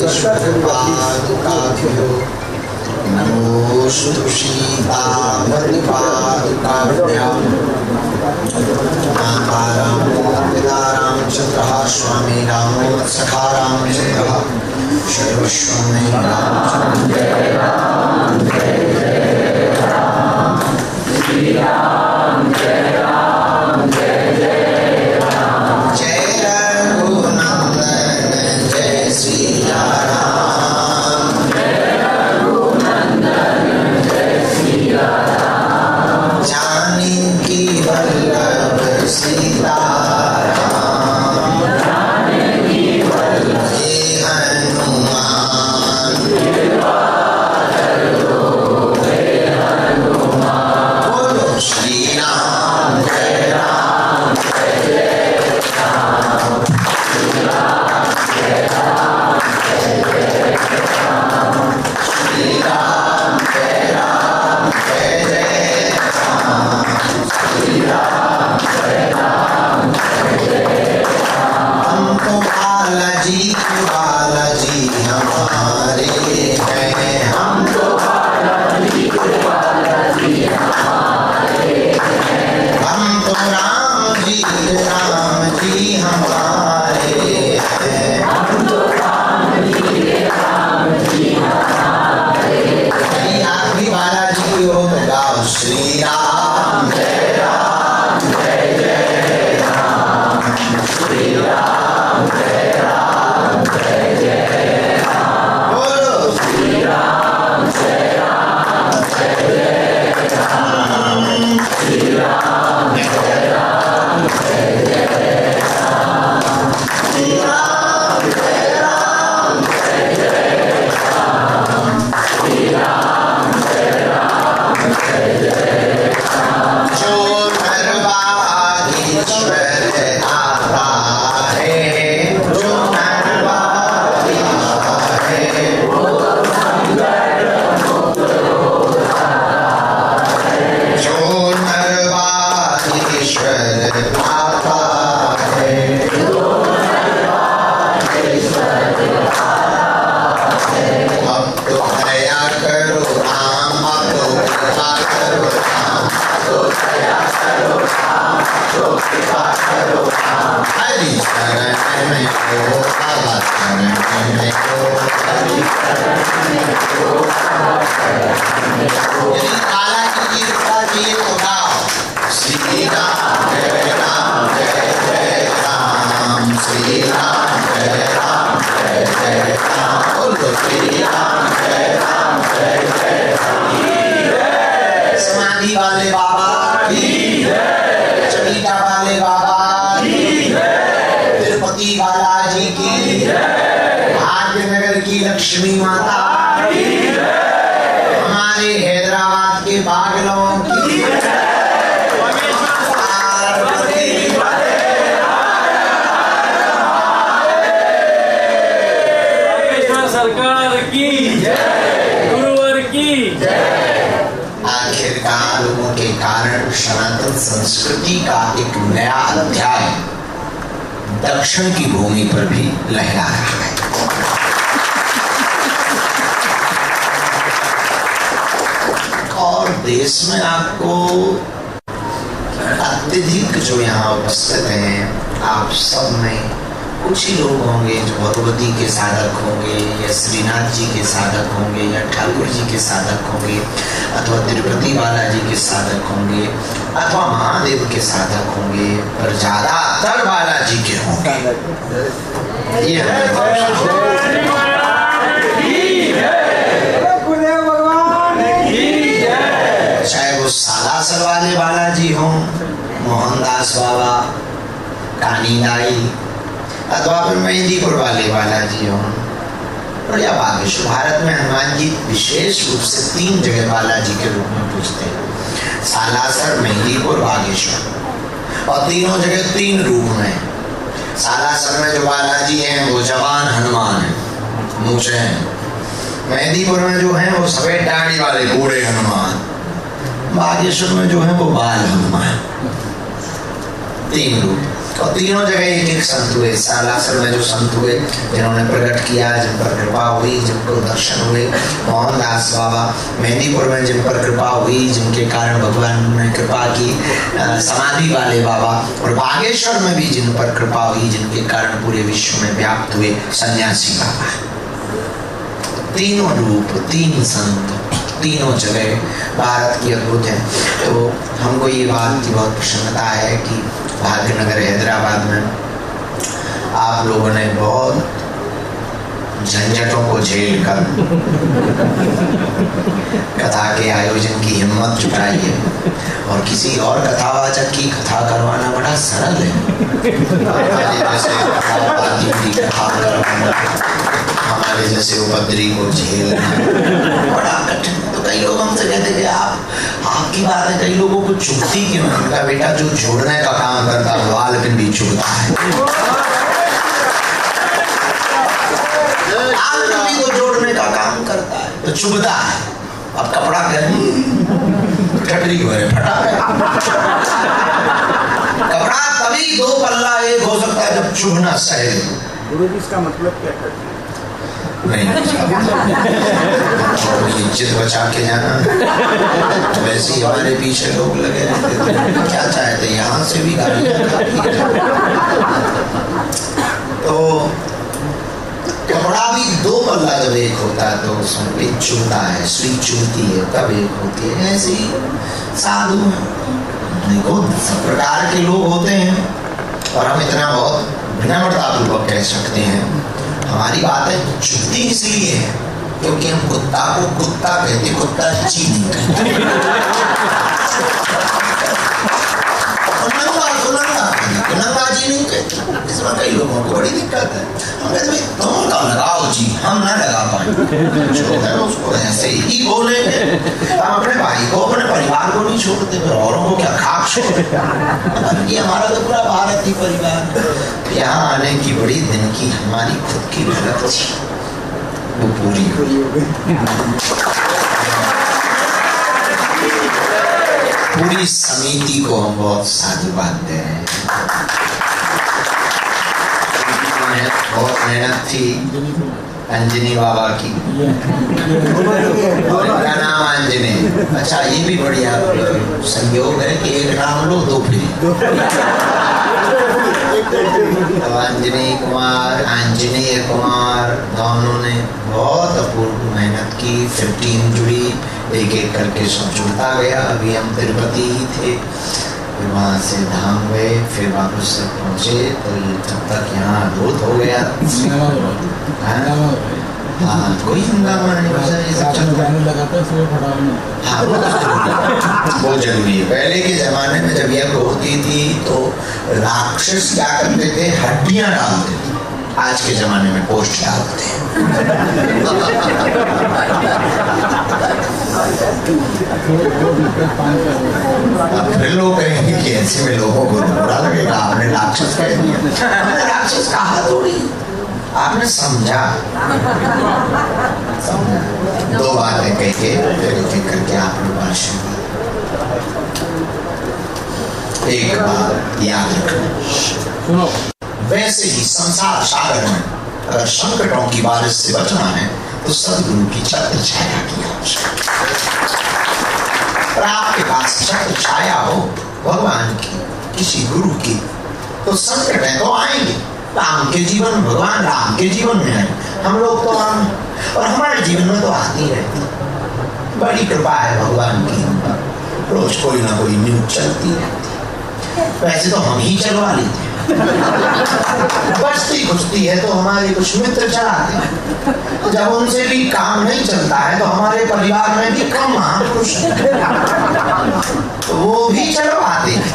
युगपादुकाभ्यो नमोऽस्तु सीतापतिपादुकाभ्याम् मातारां पितारां चन्द्रः स्वामी रामो सखा रामचन्द्रः सर्वस्वामी रामचन्द्र लक्ष्मी माता हमारे हैदराबाद के बागलों की सरकार की गुरुवर की आखिरकार लोगों के कारण सनातन संस्कृति का एक नया अध्याय दक्षिण की भूमि पर भी लहरा रहा है। और देश में आपको अत्यधिक जो यहाँ उपस्थित हैं, आप सब में कुछ ही लोग होंगे जो भगवती के साधक होंगे या श्रीनाथ जी के साधक होंगे या ठाकुर जी के साधक होंगे अथवा तिरुपति बालाजी के साधक होंगे अथवा महादेव के साधक होंगे, पर ज्यादातर बालाजी के होंगे। ये चाहे वो सालासर वाले बालाजी हों, मोहनदास बाबा, कानीदाई अथवा फिर मेहंदीपुर वाले बालाजी हों, बढ़िया बागेश्वर। भारत में हनुमान जी विशेष रूप से 3 जगह बालाजी के रूप में पूजते हैं, सालासर, मेहंदीपुर, बागेश्वर, और तीनों जगह 3 रूप में। सालासर में जो बालाजी हैं वो जवान हनुमान है, मूछें हैं। मेहंदीपुर में जो हैं वो सफेद दाढ़ी वाले बूढ़े हनुमान। बागेश्वर में जो है वो बाल हनुमान। 3 रूप। और तीनों जगह एक एक संत हुए। सालासर में जो संत हुए जिन्होंने प्रकट किया, जिन पर कृपा हुई, जिनको दर्शन हुए, मोहनदास बाबा। मेहंदीपुर में जिन पर कृपा हुई, जिनके कारण भगवान ने कृपा की, समाधि वाले बाबा। और बागेश्वर में भी जिन पर कृपा हुई, जिनके कारण पूरे विश्व में व्याप्त हुए, सन्यासी बाबा। तीनों रूप, तीन संत, तीनों जगह भारत की अद्भुत है। तो हमको ये बात की बहुत प्रसन्नता है कि भाग्यनगर हैदराबाद में आप लोगों ने बहुत झंझटों को झेल कर कथा के आयोजन की हिम्मत जुटाई है। और किसी और कथावाचक की कथा करवाना बड़ा सरल है, हमारे जैसे उपद्री को झेलना बड़ा कठिन। तो कई लोग हमसे कहते कि आपकी बात है, कई लोगों को चुभती क्यों है? उनका बेटा जो जोड़ने का काम करता है वो लेकिन भी चुभता है। को जोड़ने का काम करता है तो चुभता है। अब कपड़ा ठटरी फटा है। कपड़ा तभी दो पल्ला एक हो सकता है जब चुभना सहे। गुरु जी इसका मतलब क्या है? नहीं, इज्जत बचा के जाना। वैसे ही हमारे पीछे लोग लगे रहते थे, क्या चाहते यहाँ से भी गालियाँ खाती है। तो कपड़ा भी दो पल्ला जब एक होता है तो उसमें भी चुभता है, सुई चुभती है तब एक होती है। ऐसे ही साधु देखो सब प्रकार के लोग होते हैं और हम इतना बहुत विनम्रतापूर्वक कह सकते हैं हमारी बातें चुभती इसलिए है क्योंकि हम कुत्ता को कुत्ता कहते, कुत्ता ची नहीं कहते। नंगाजी नहीं कहते। इसमें कई लोगों को बड़ी दिक्कत है। हम कहते तुम तो लगाओ जी, हम ना लगा पाए। जो है उसको ऐसे ही बोलेंगे। हम अपने भाई को, अपने परिवार को नहीं छोड़ते, फिर औरों को क्या खाक छोड़ते। ये हमारा तो पूरा भारत ही परिवार। यहाँ आने की बड़ी दिन की हमारी खुद की मेहनत थी, वो पूरी हो गई। पूरी समिति को हम बहुत साधुवाद दे रहे हैं। बहुत मेहनत थी अंजनी बाबा की, और इनका नाम अंजनी। अच्छा ये भी बढ़िया संयोग है कि एक नाम लो दो फ्री। तो अंजनी कुमार, आंजनेय कुमार दोनों ने बहुत अपूर्व मेहनत की। फिर टीम जुड़ी, एक एक करके सब जुड़ता गया। अभी हम तिरुपति ही थे, फिर वहाँ से धाम गए, फिर वापस तक पहुँचे तो ये तब तक यहाँ अद्भुत हो गया। हाँ कोई हंगामा नहीं, हाँ वो जरूरी है। पहले के जमाने में जब यज्ञ होती थी तो राक्षस क्या करते थे, हड्डियां डालते थे। आज के जमाने में पोस्ट डालते हैं। अब फिर लोग कहेंगे कि ऐसे में लोगों को बुरा लगेगा, आपने राक्षस कह दिया। हमने राक्षस कहा थोड़ी, आपने समझा। दो बातें कह के फिर करके आप लोग आशीर्वाद। एक बात याद रखना, वैसे ही संसार सागर में अगर संकटों की बारिश से बचना है तो सदगुरु की छत्र छाया की आवश्यकता। और आपके पास छत्र छाया हो भगवान की, किसी गुरु की, तो संकट है तो आएंगे। राम के जीवन, भगवान राम के जीवन में है, हम लोग तो आम, और हमारे जीवन में तो आती रहती। बड़ी कृपा है भगवान की, रोज कोई ना कोई न्यूज चलती रहती। वैसे तो हम ही चलवा लेते हैं, बचती कुश्ती है तो हमारे कुछ मित्र चलाते हैं। जब उनसे भी काम नहीं चलता है तो हमारे परिवार में भी कम महापुरुष तो वो भी चलवाते हैं।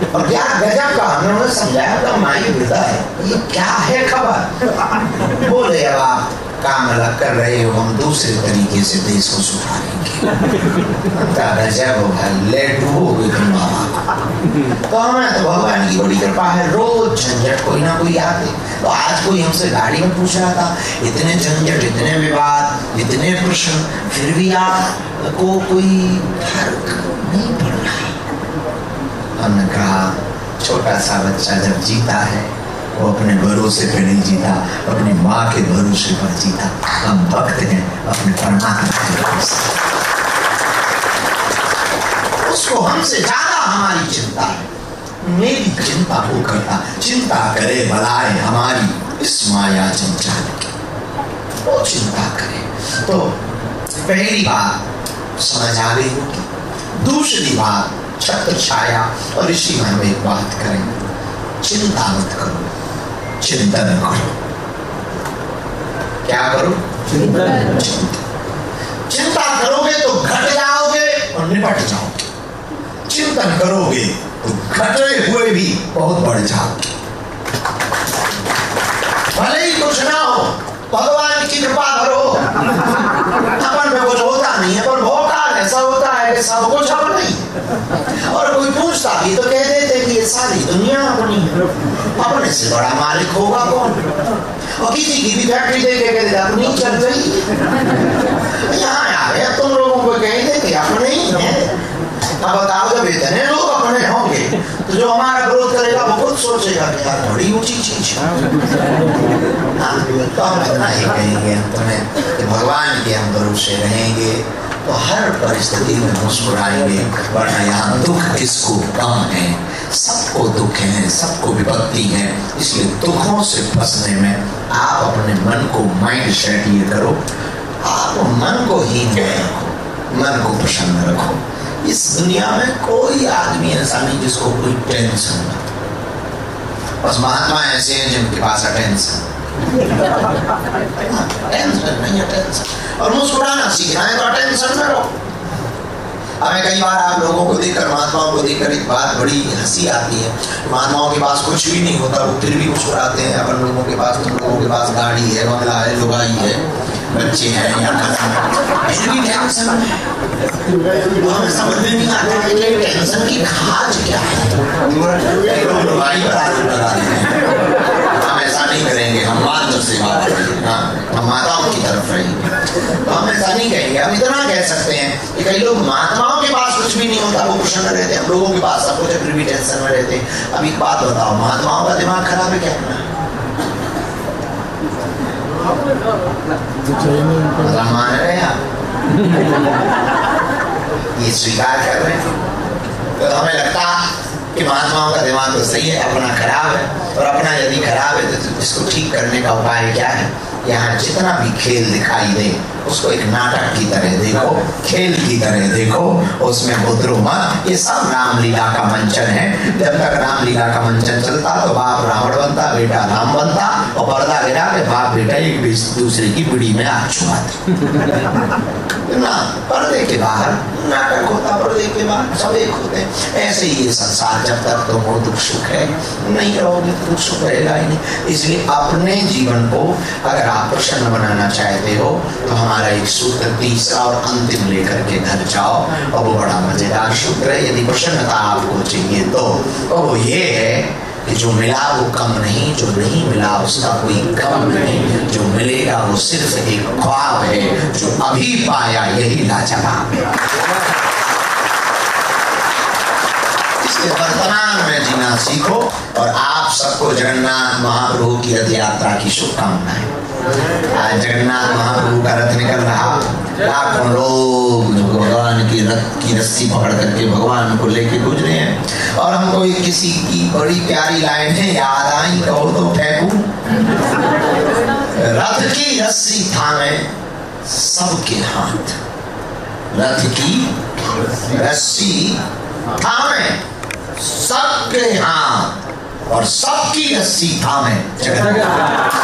और क्या गजब का हमने समझाया तो माई वृद्धा है, ये क्या है खबर। बोले अब आप काम अलग कर रहे हो, हम दूसरे तरीके से देश को सुधारेंगे। गजब हो भाई, लेट हो गई तुम बाबा। तो हमें तो भगवान की बड़ी कृपा है, रोज झंझट कोई ना कोई आते। तो आज कोई हमसे गाड़ी में पूछ रहा था, इतने झंझट, इतने विवाद, इतने प्रश्न, फिर भी आपको कोई फर्क नहीं पड़ रहा। हमने कहा छोटा सा बच्चा जब जीता है वो अपने भरोसे पे नहीं जीता, अपनी माँ के भरोसे पर जीता। हम भक्त हैं अपने परमात्मा के भरोसे, उसको हमसे ज्यादा हमारी चिंता है। मेरी चिंता वो करता, चिंता करे भलाए हमारी इस माया चंचल की, वो चिंता करे। तो पहली बात समझ आ गई होगी। दूसरी बात, छत्र छाया और इसी में हम एक बात करेंगे, चिंता मत करो, चिंतन करो। क्या करो? चिंतन। चिंता करोगे तो घट जाओगे और निपट जाओगे, चिंतन करोगे तो घटे हुए भी बहुत बढ़ जाओगे। भले ही कुछ ना हो, भगवान की कृपा करो। अपन में कुछ होता नहीं है, पर भोकाल ऐसा होता है कि सब कुछ अपन नहीं। और कोई पूछता भी तो कह देते कि ये सारी दुनिया अपनी है, अपने से बड़ा मालिक होगा कौन। और किसी की भी फैक्ट्री देख के कहते अपनी चल गई। यहाँ आ गए तुम लोगों को कह देते अपने ही है। अब बताओ जब इतने लोग अपने होंगे तो जो हमारा विरोध करेगा वो खुद सोचेगा कि यार बड़ी ऊंची चीज है। तो हम इतना ही कहेंगे तुम्हें भगवान के हम भरोसे रहेंगे तो हर परिस्थिति में मुस्कुराएंगे, वरना यहाँ दुख किसको कम है। सबको दुख है, सबको विपत्ति है, इसलिए दुखों से फंसने में आप अपने मन को माइंड सेट ये करो, आप मन को ही रखो, मन को प्रसन्न रखो। इस दुनिया में कोई आदमी ऐसा नहीं जिसको कोई टेंशन ना, बस महात्मा ऐसे हैं जिनके पास टेंशन नहीं है, टेंशन। और मुस्कुराना सीखना है तो टेंशन में रहो। हमें कई बार आप लोगों को देखकर, महात्माओं को देखकर एक बात बड़ी हंसी आती है। महात्माओं के पास कुछ भी नहीं होता, वो फिर भी मुस्कुराते हैं। अपन लोगों के पास, तुम लोगों के पास गाड़ी है, बंगला है, लुगाई है, बच्चे हैं या फिर भी टेंशन है। हमें समझ में नहीं आता है कि टेंशन की खाज क्या है। लुगाई पर आदमी लगा देंगे, हम ऐसा नहीं करेंगे, हम मात्र सेवा करेंगे, हाँ हम माताओं की तरफ रहेंगे। तो हम ऐसा नहीं कहेंगे। हम इतना कह सकते हैं कि कई लोग महात्माओं के पास कुछ भी नहीं होता, वो प्रसन्न रहते हैं, हम लोगों के पास सब कुछ है फिर भी टेंशन में रहते हैं। अब एक बात बताओ, महात्माओं का दिमाग खराब है क्या? मान रहे हैं आप? ये स्वीकार कर रहे हैं? तो हमें लगता कि महात्माओं का दिमाग तो सही है, अपना खराब है। और अपना यदि खराब है तो इसको ठीक करने का उपाय क्या है? यहाँ जितना भी खेल दिखाई दे उसको एक नाटक की तरह देखो, खेल की तरह देखो, उसमें उतरो मत। ये सब रामलीला का मंचन है। जब तक रामलीला का मंचन चलता तो बाप रावण बनता, बेटा राम बनता, और पर्दा गिरा के बाप बेटा एक दूसरे की पीढ़ी में आग छुआते ना। पर्दे के बाहर नाटक होता, पर्दे के बाहर सब एक होते। ऐसे ही ये संसार, जब तक तुम हो दुख सुख है, नहीं रहोगे तो दुख सुख रहेगा ही नहीं। इसलिए अपने जीवन को अगर आप प्रसन्न बनाना चाहते हो तो हमारा एक सूत्र तीसरा और अंतिम लेकर के घर जाओ, और वो बड़ा मजेदार सूत्र है। यदि प्रसन्नता आपको चाहिए तो वो ये है कि जो मिला वो कम नहीं, जो नहीं मिला उसका कोई कम नहीं, जो मिलेगा वो सिर्फ एक ख्वाब है, जो अभी पाया यही लाजवाब है। इसलिए वर्तमान में जीना सीखो। और आप सबको जगन्नाथ महाप्रभु की रथ यात्रा की शुभकामनाएं। आज जगन्नाथ महाप्रभु का रथ निकल रहा, लाखों लोग भगवान की रथ की रस्सी पकड़ करके भगवान को लेके गुजरे हैं। और हमको किसी की बड़ी प्यारी लाइन है याद आई, कहो तो फेंकू। रथ की रस्सी थामे सबके हाथ, रथ की रस्सी थामे सबके हाथ, और सबकी रस्सी थामे जगन्नाथ।